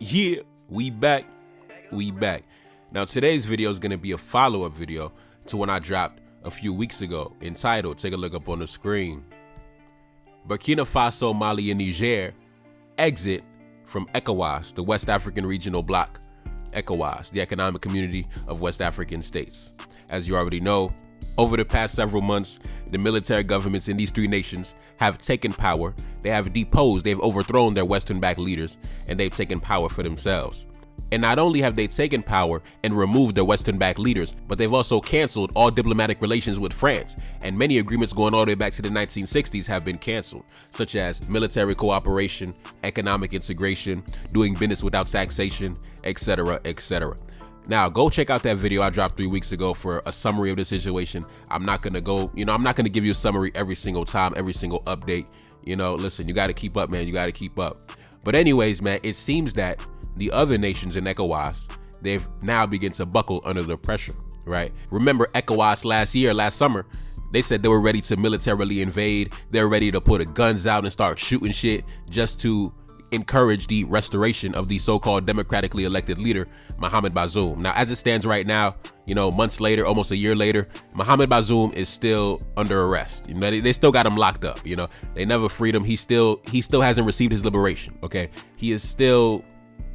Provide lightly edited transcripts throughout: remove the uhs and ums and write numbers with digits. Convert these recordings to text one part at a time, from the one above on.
Yeah, we back. Now today's video is going to be a follow-up video to one I dropped a few weeks ago entitled, take a look up on the screen, Burkina Faso, Mali, and Niger exit from ECOWAS, the West African Regional Bloc. ECOWAS, the Economic Community of West African States. As you already know, over the past several months, the military governments in these three nations have taken power. They have deposed, they've overthrown their Western-backed leaders, and they've taken power for themselves. And not only have they taken power and removed their Western-backed leaders, but they've also canceled all diplomatic relations with France. And many agreements going all the way back to the 1960s have been canceled, such as military cooperation, economic integration, doing business without taxation, etc., etc. Now, go check out that video I dropped 3 weeks ago for a summary of the situation. I'm not going to give you a summary every single time, every single update. Listen, you got to keep up, man. You got to keep up. But anyways, man, it seems that the other nations in ECOWAS, they've now begun to buckle under the pressure, right? Remember ECOWAS last summer, they said they were ready to militarily invade. They're ready to put the guns out and start shooting shit just to encourage the restoration of the so-called democratically elected leader, Mohamed Bazoum. Now, as it stands right now, months later, almost a year later, Mohamed Bazoum is still under arrest. They still got him locked up. They never freed him. He still hasn't received his liberation. Okay, he's still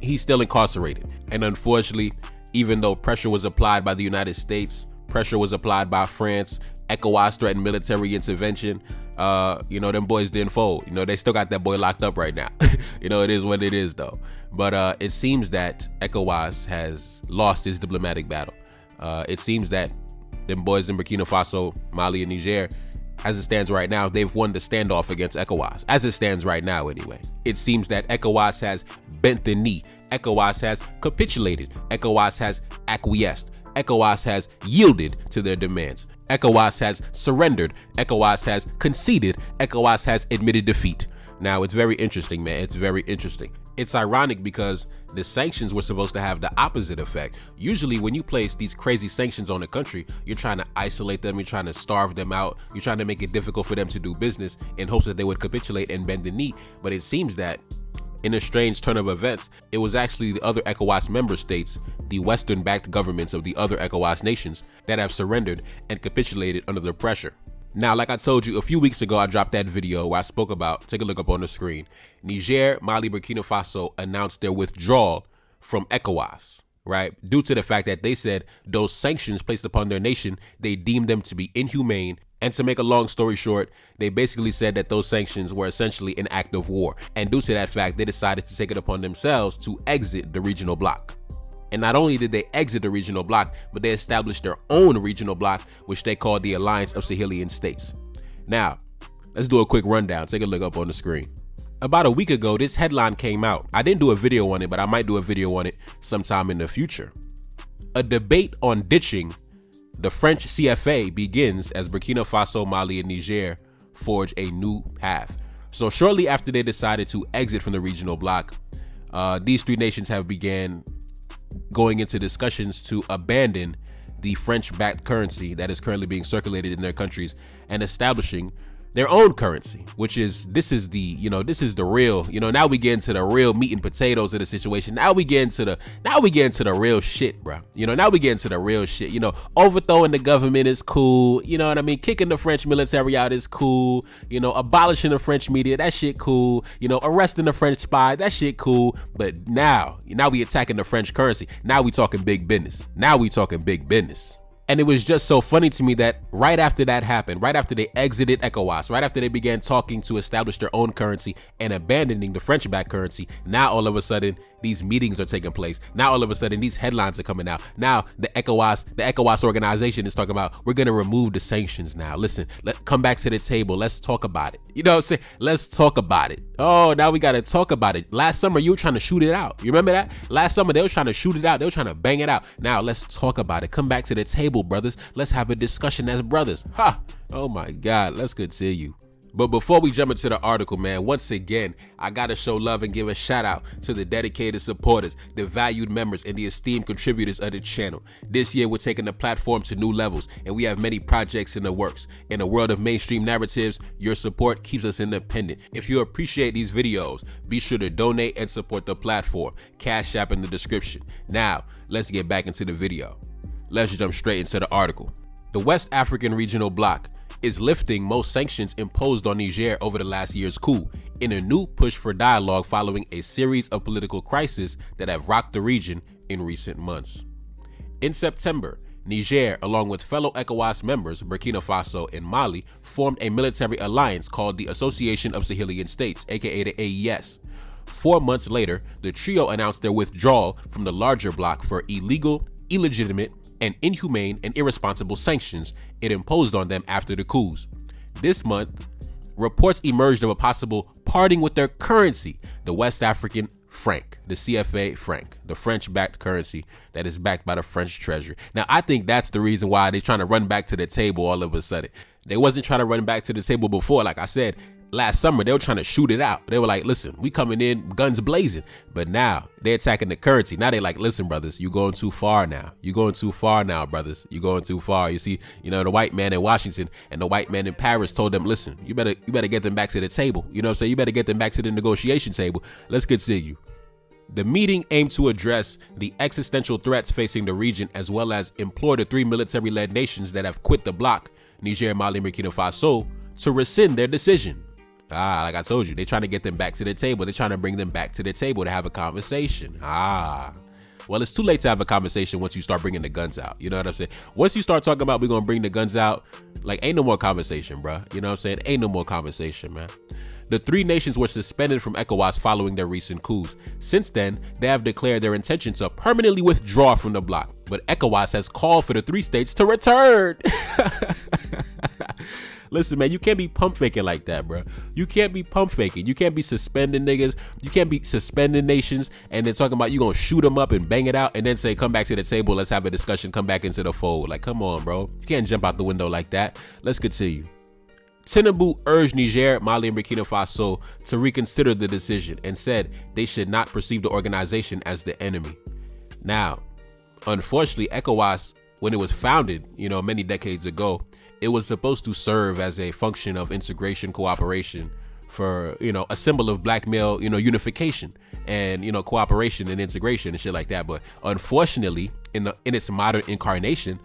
incarcerated. And unfortunately, even though pressure was applied by the United States, pressure was applied by France, ECOWAS threatened military intervention, them boys didn't fold. They still got that boy locked up right now. It is what it is though. But it seems that ECOWAS has lost its diplomatic battle. It seems that them boys in Burkina Faso, Mali, and Niger, as it stands right now, they've won the standoff against ECOWAS. As it stands right now, anyway. It seems that ECOWAS has bent the knee. ECOWAS has capitulated. ECOWAS has acquiesced. ECOWAS has yielded to their demands. ECOWAS has surrendered. ECOWAS has conceded. ECOWAS has admitted defeat. Now, it's very interesting, man. It's very interesting. It's ironic because the sanctions were supposed to have the opposite effect. Usually when you place these crazy sanctions on a country, you're trying to isolate them, you're trying to starve them out, you're trying to make it difficult for them to do business in hopes that they would capitulate and bend the knee. But it seems that in a strange turn of events, it was actually the other ECOWAS member states, the Western-backed governments of the other ECOWAS nations, that have surrendered and capitulated under the pressure. Now, like I told you, a few weeks ago, I dropped that video where I spoke about, take a look up on the screen, Niger, Mali, Burkina Faso announced their withdrawal from ECOWAS, right? Due to the fact that they said those sanctions placed upon their nation, they deemed them to be inhumane. And to make a long story short, they basically said that those sanctions were essentially an act of war. And due to that fact, they decided to take it upon themselves to exit the regional bloc. And not only did they exit the regional bloc, but they established their own regional bloc, which they called the Alliance of Sahelian States. Now, let's do a quick rundown. Take a look up on the screen. About a week ago, this headline came out. I didn't do a video on it, but I might do a video on it sometime in the future. A debate on ditching the French CFA begins as Burkina Faso, Mali, and Niger forge a new path. So shortly after they decided to exit from the regional bloc, these three nations have began going into discussions to abandon the French-backed currency that is currently being circulated in their countries and establishing their own currency, which is, this is the real, now we get into the real meat and potatoes of the situation. Now we get into the real shit, bro. Now we get into the real shit. Overthrowing the government is cool. You know what I mean? Kicking the French military out is cool. Abolishing the French media, that shit cool. Arresting the French spy, that shit cool. But now we attacking the French currency. Now we talking big business. And it was just so funny to me that right after that happened, right after they exited ECOWAS, right after they began talking to establish their own currency and abandoning the French-backed currency, now all of a sudden these meetings are taking place. Now all of a sudden these headlines are coming out. Now the ECOWAS organization is talking about, we're gonna remove the sanctions now. Listen, come back to the table. Let's talk about it. You know what I'm saying? Let's talk about it. Oh, now we gotta talk about it. Last summer you were trying to shoot it out. You remember that? Last summer they were trying to shoot it out. They were trying to bang it out. Now let's talk about it. Come back to the table, brothers. Let's have a discussion as brothers. Ha! Oh my God, let's continue. But before we jump into the article, man, once again, I gotta show love and give a shout out to the dedicated supporters, the valued members, and the esteemed contributors of the channel. This year, we're taking the platform to new levels, and we have many projects in the works. In a world of mainstream narratives, your support keeps us independent. If you appreciate these videos, be sure to donate and support the platform. Cash App in the description. Now, let's get back into the video. Let's jump straight into the article. The West African Regional Bloc is lifting most sanctions imposed on Niger over the last year's coup in a new push for dialogue following a series of political crises that have rocked the region in recent months. In September, Niger, along with fellow ECOWAS members Burkina Faso and Mali, formed a military alliance called the Association of Sahelian States, aka the AES. 4 months later, the trio announced their withdrawal from the larger bloc for illegal, illegitimate, and inhumane and irresponsible sanctions it imposed on them after the coups. This month, reports emerged of a possible parting with their currency, the West African franc, the CFA franc, the French-backed currency that is backed by the French treasury. Now, I think that's the reason why they're trying to run back to the table all of a sudden. They wasn't trying to run back to the table before. Like I said, last summer, they were trying to shoot it out. They were like, listen, we coming in guns blazing. But now they're attacking the currency. Now they like, listen, brothers, you going too far now. You going too far now, brothers. You going too far. You see, the white man in Washington and the white man in Paris told them, listen, you better get them back to the table. You know what I'm saying? You better get them back to the negotiation table. Let's continue. The meeting aimed to address the existential threats facing the region, as well as implore the 3 military-led nations that have quit the bloc, Niger, Mali, and Burkina Faso, to rescind their decision. Like I told you, they're trying to get them back to the table. They're trying to bring them back to the table to have a conversation. Well, it's too late to have a conversation once you start bringing the guns out. You know what I'm saying? Once you start talking about we're going to bring the guns out, like, ain't no more conversation, bro. You know what I'm saying? Ain't no more conversation, man. The 3 nations were suspended from ECOWAS following their recent coups. Since then, they have declared their intention to permanently withdraw from the bloc, but ECOWAS has called for the 3 states to return. Listen, man, you can't be pump faking like that, bro. You can't be pump faking. You can't be suspending niggas. You can't be suspending nations and then talking about you gonna shoot them up and bang it out and then say, come back to the table, let's have a discussion, come back into the fold. Like, come on, bro. You can't jump out the window like that. Let's continue. Tinubu urged Niger, Mali, and Burkina Faso to reconsider the decision and said they should not perceive the organization as the enemy. Now, unfortunately, ECOWAS, when it was founded, many decades ago, it was supposed to serve as a function of integration, cooperation for, a symbol of black male, unification and, cooperation and integration and shit like that. But unfortunately, in its modern incarnation,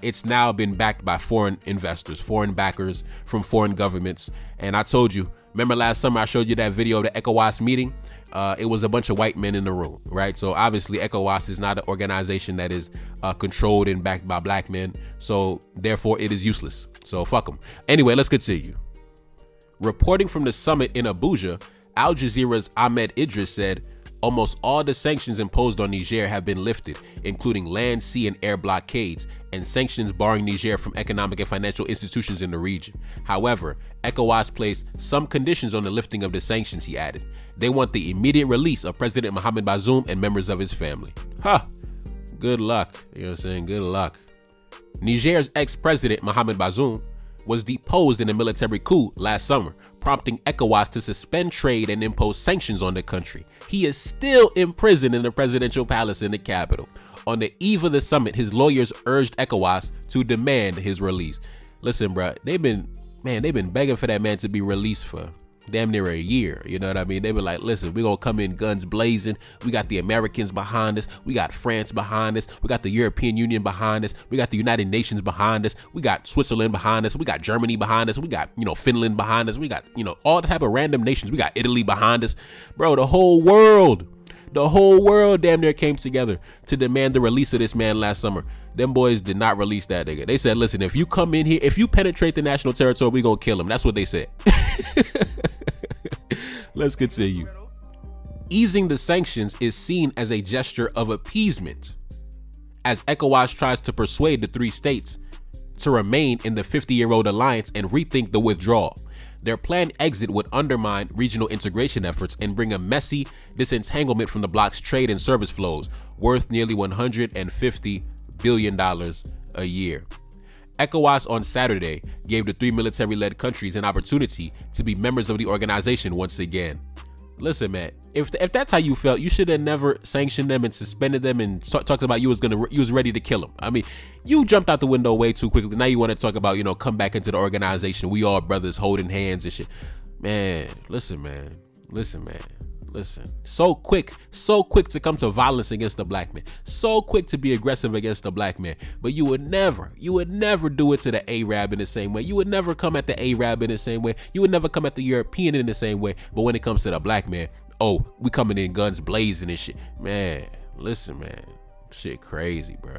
it's now been backed by foreign investors, foreign backers from foreign governments. And I told you, remember last summer I showed you that video of the ECOWAS meeting? It was a bunch of white men in the room, right? So obviously ECOWAS is not an organization that is controlled and backed by black men. So therefore it is useless. So fuck them. Anyway, let's continue. Reporting from the summit in Abuja, Al Jazeera's Ahmed Idris said, almost all the sanctions imposed on Niger have been lifted, including land, sea, and air blockades, and sanctions barring Niger from economic and financial institutions in the region. However, ECOWAS placed some conditions on the lifting of the sanctions, he added. They want the immediate release of President Mohamed Bazoum and members of his family. Good luck. You know what I'm saying? Good luck. Niger's ex-president Mohamed Bazoum was deposed in a military coup last summer, prompting ECOWAS to suspend trade and impose sanctions on the country. He is still imprisoned in the presidential palace in the capital. On the eve of the summit, his lawyers urged ECOWAS to demand his release. Listen, bro, they've been begging for that man to be released for damn near a year. You know what I mean? They were like, listen, we're gonna come in guns blazing. We got the Americans behind us. We got France behind us. We got the European Union behind us. We got the United Nations behind us. We got Switzerland behind us. We got Germany behind us. We got, Finland behind us. We got, all type of random nations. We got Italy behind us. Bro, the whole world damn near came together to demand the release of this man last summer. Them boys did not release that nigga. They said, listen, if you come in here, if you penetrate the national territory, we gonna kill him. That's what they said. Let's continue. Easing the sanctions is seen as a gesture of appeasement, as ECOWAS tries to persuade the 3 states to remain in the 50-year-old alliance and rethink the withdrawal. Their planned exit would undermine regional integration efforts and bring a messy disentanglement from the bloc's trade and service flows, worth nearly $150 billion a year. ECOWAS on Saturday gave the 3 military-led countries an opportunity to be members of the organization once again. Listen, man, if that's how you felt, you should have never sanctioned them and suspended them and talked about you was ready to kill them. I mean, you jumped out the window way too quickly. Now you want to talk about, come back into the organization. We all brothers holding hands and shit. Man, listen. So quick to come to violence against the black man. So quick to be aggressive against the black man. But you would never do it to the Arab in the same way. You would never come at the Arab in the same way. You would never come at the European in the same way. But when it comes to the black man, oh, we coming in guns blazing and shit. Man, listen, man. Shit crazy, bro.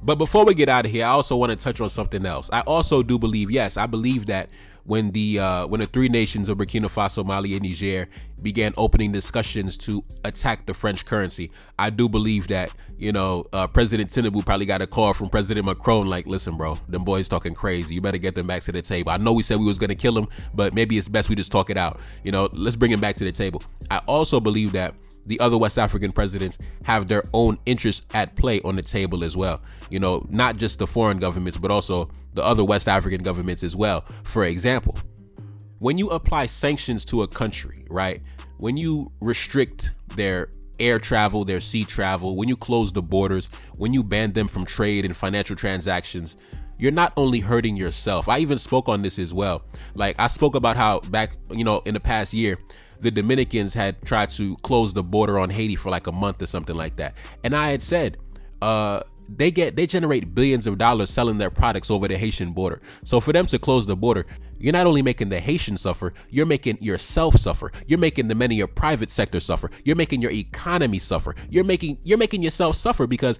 But before we get out of here, I also want to touch on something else. I also do believe, I believe that when the three nations of Burkina Faso, Mali, and Niger began opening discussions to attack the French currency, I do believe that, President Tinubu probably got a call from President Macron like, listen, bro, them boys talking crazy. You better get them back to the table. I know we said we was going to kill them, but maybe it's best we just talk it out. Let's bring them back to the table. I also believe that the other West African presidents have their own interests at play on the table as well. Not just the foreign governments, but also the other West African governments as well. For example, when you apply sanctions to a country, right? When you restrict their air travel, their sea travel, when you close the borders, when you ban them from trade and financial transactions, you're not only hurting yourself. I even spoke on this as well. Like I spoke about how back, in the past year, the Dominicans had tried to close the border on Haiti for like a month or something like that. And I had said, they generate billions of dollars selling their products over the Haitian border. So for them to close the border, you're not only making the Haitians suffer, you're making yourself suffer. You're making the men in your private sector suffer. You're making your economy suffer. You're making yourself suffer because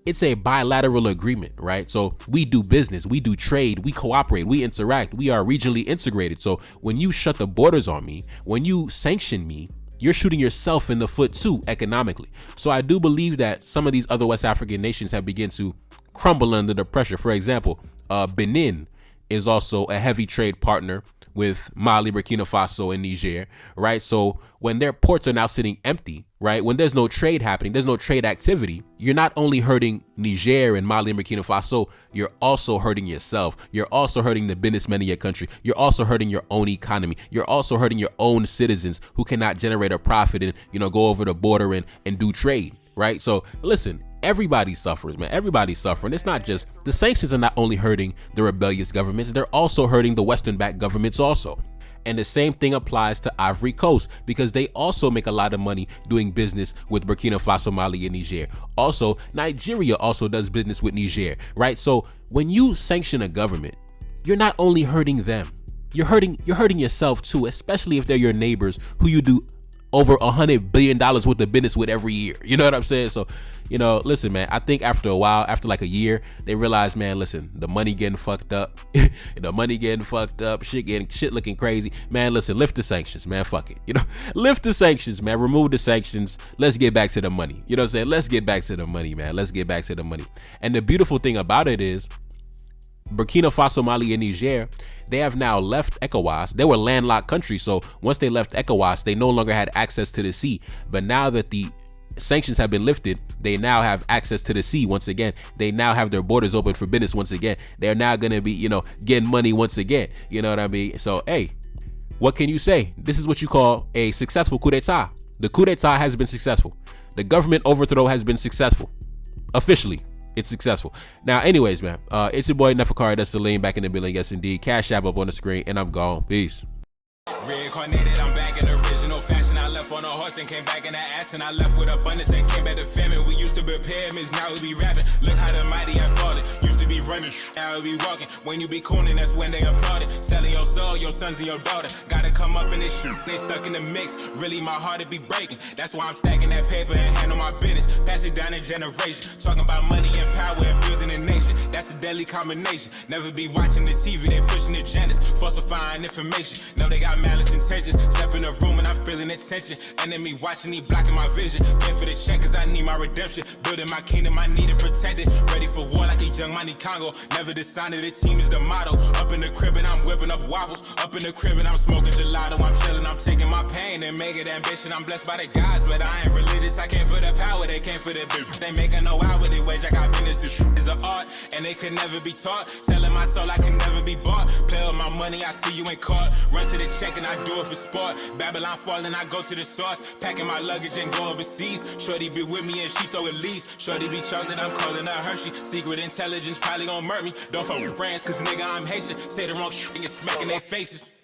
it's a bilateral agreement, right? So we do business, we do trade, we cooperate, we interact, we are regionally integrated. So when you shut the borders on me, when you sanction me, you're shooting yourself in the foot too, economically. So I do believe that some of these other West African nations have begun to crumble under the pressure. For example, Benin is also a heavy trade partner with Mali, Burkina Faso, and Niger, right? So when their ports are now sitting empty, right? When there's no trade happening, there's no trade activity, you're not only hurting Niger and Mali and Burkina Faso, you're also hurting yourself. You're also hurting the businessmen in your country. You're also hurting your own economy. You're also hurting your own citizens who cannot generate a profit and, go over the border and do trade, right? So listen, everybody suffers, man. Everybody's suffering. It's not just, the sanctions are not only hurting the rebellious governments, they're also hurting the Western-backed governments also. And the same thing applies to Ivory Coast because they also make a lot of money doing business with Burkina Faso, Mali, and Niger. Also, Nigeria also does business with Niger, right? So when you sanction a government, you're not only hurting them, you're hurting yourself too, especially if they're your neighbors who you do over $100 billion worth of business with every year. You know what I'm saying? So, listen, man, I think after a while, after like a year, they realized, man, listen, the money getting fucked up, shit looking crazy, man. Listen, lift the sanctions, man. Fuck it. Lift the sanctions, man. Remove the sanctions. Let's get back to the money. You know what I'm saying? Let's get back to the money, man. Let's get back to the money. And the beautiful thing about it is, Burkina Faso, Mali, and Niger, they have now left ECOWAS. They were landlocked countries, so once they left ECOWAS, they no longer had access to the sea. But now that the sanctions have been lifted, they now have access to the sea once again. They now have their borders open for business once again. They're now going to be, getting money once again. You know what I mean? So, hey, what can you say? This is what you call a successful coup d'etat. The coup d'etat has been successful. The government overthrow has been successful. Officially. It's successful. Now, anyways, man, it's your boy Nefakari. That's Salim back in the building. Yes, indeed. Cash App up on the screen, and I'm gone. Peace. Reincarnated, I'm back in original fashion. I left on a horse and came back in that ass, and I left with abundance and came back to famine. We used to be pyramids, now we be rapping. Look how the mighty have fallen. Used to be running, now we be walking. When you be cooning, that's when they applauded. Selling your soul, your sons and your daughter. Gotta come up in this shit. They stuck in the mix. Really, my heart it be breaking. That's why I'm stacking that paper and handle my business. Pass it down in generation. Talking about money and power and building a nation. That's a deadly combination. Never be watching the TV, they pushing agendas, falsifying information. Know they got malice intentions. Step in the room and I'm feeling the tension. Enemy watching me blocking my vision. Pay for the check cause I need my redemption. Building my kingdom, I need it protected. Ready for war like a young Money Congo. Never decided the team is the motto. Up in the crib and I'm whipping up waffles. Up in the crib and I'm smoking gelato. lotto, I'm chillin', I'm taking my pain and make it ambition. I'm blessed by the gods, but I ain't religious. I came for the power, they came for the bitch. They making no hourly wage, I got business. This is an art, and they could never be taught. Selling my soul, I can never be bought. Play with my money, I see you ain't caught. Run to the check and I do it for sport. Babylon falling, I go to the source. Packing my luggage and go overseas. Shorty be with me and she so at least. Shorty be chocolate, I'm calling her Hershey. Secret intelligence probably gon' murk me. Don't fuck with brands, cause nigga I'm Haitian. Say the wrong shit and get smacked in their faces.